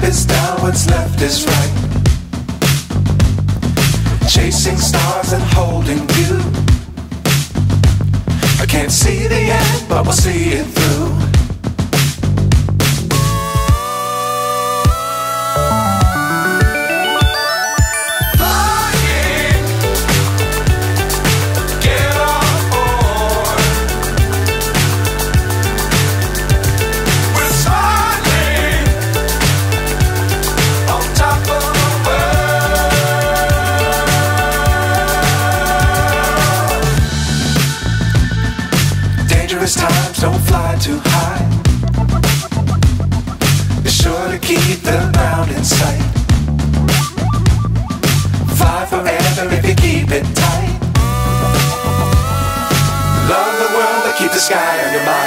is down, what's left is right. Chasing stars and holding you. I can't see the end, but we'll see it through. Dangerous times, don't fly too high. Be sure to keep the ground in sight. Fly forever if you keep it tight. Love the world, but keep the sky on your mind.